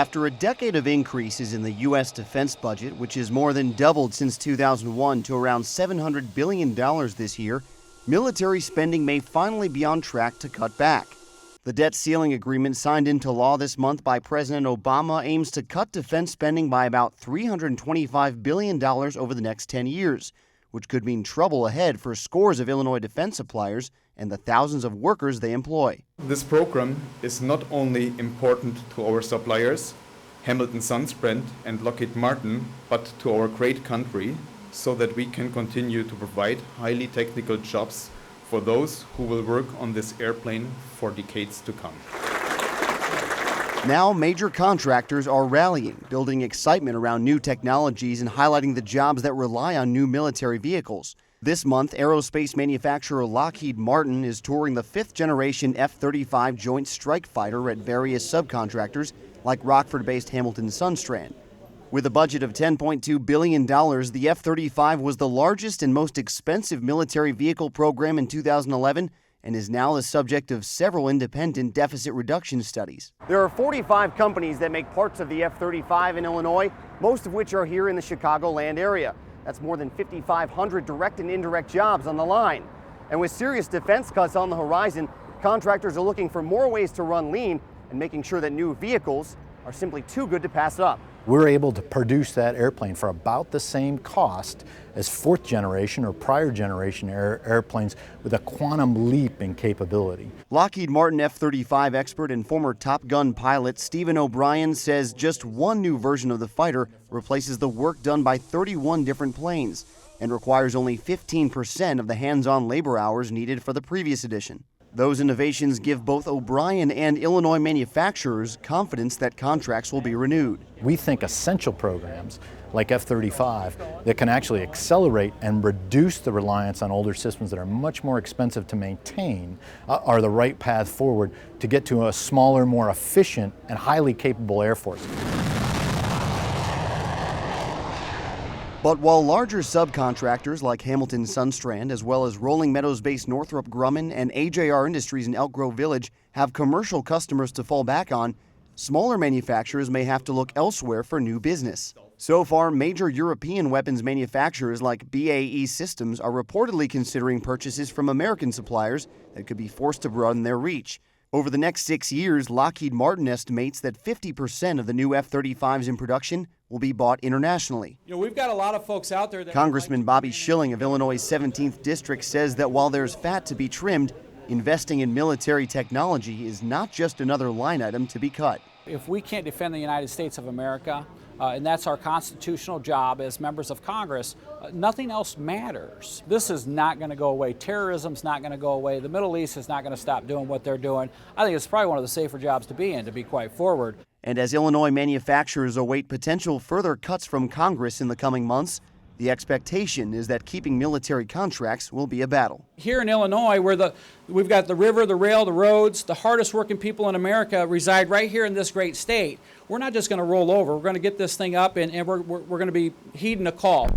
After a decade of increases in the U.S. defense budget, which has more than doubled since 2001 to around $700 billion this year, military spending may finally be on track to cut back. The debt ceiling agreement signed into law this month by President Obama aims to cut defense spending by about $325 billion over the next 10 years, which could mean trouble ahead for scores of Illinois defense suppliers and the thousands of workers they employ. This program is not only important to our suppliers, Hamilton Sundstrand and Lockheed Martin, but to our great country, so that we can continue to provide highly technical jobs for those who will work on this airplane for decades to come. Now, major contractors are rallying, building excitement around new technologies and highlighting the jobs that rely on new military vehicles. This month, aerospace manufacturer Lockheed Martin is touring the fifth-generation F-35 Joint Strike Fighter at various subcontractors like Rockford-based Hamilton Sundstrand. With a budget of $10.2 billion, the F-35 was the largest and most expensive military vehicle program in 2011 and is now the subject of several independent deficit reduction studies. There are 45 companies that make parts of the F-35 in Illinois, most of which are here in the Chicagoland area. That's more than 5,500 direct and indirect jobs on the line. And with serious defense cuts on the horizon, contractors are looking for more ways to run lean and making sure that new vehicles are simply too good to pass up. We're able to produce that airplane for about the same cost as fourth generation or prior generation airplanes with a quantum leap in capability. Lockheed Martin F-35 expert and former Top Gun pilot Stephen O'Brien says just one new version of the fighter replaces the work done by 31 different planes and requires only 15% of the hands-on labor hours needed for the previous edition. Those innovations give both O'Brien and Illinois manufacturers confidence that contracts will be renewed. We think essential programs like F-35 that can actually accelerate and reduce the reliance on older systems that are much more expensive to maintain are the right path forward to get to a smaller, more efficient, and highly capable Air Force. But while larger subcontractors like Hamilton Sundstrand, as well as Rolling Meadows-based Northrop Grumman and AJR Industries in Elk Grove Village have commercial customers to fall back on, smaller manufacturers may have to look elsewhere for new business. So far, major European weapons manufacturers like BAE Systems are reportedly considering purchases from American suppliers that could be forced to broaden their reach. Over the next 6 years, Lockheed Martin estimates that 50% of the new F-35s in production will be bought internationally. We've got a lot of folks out there that Congressman Bobby Schilling of Illinois' 17th District says that while there's fat to be trimmed, investing in military technology is not just another line item to be cut. If we can't defend the United States of America, and that's our constitutional job as members of Congress, nothing else matters. This is not going to go away. Terrorism's not going to go away. The Middle East is not going to stop doing what they're doing. I think it's probably one of the safer jobs to be in, to be quite forward. And as Illinois manufacturers await potential further cuts from Congress in the coming months, the expectation is that keeping military contracts will be a battle. Here in Illinois, we've got the river, the rail, the roads, the hardest working people in America reside right here in this great state. We're not just going to roll over. We're going to get this thing up, and we're going to be heeding a call.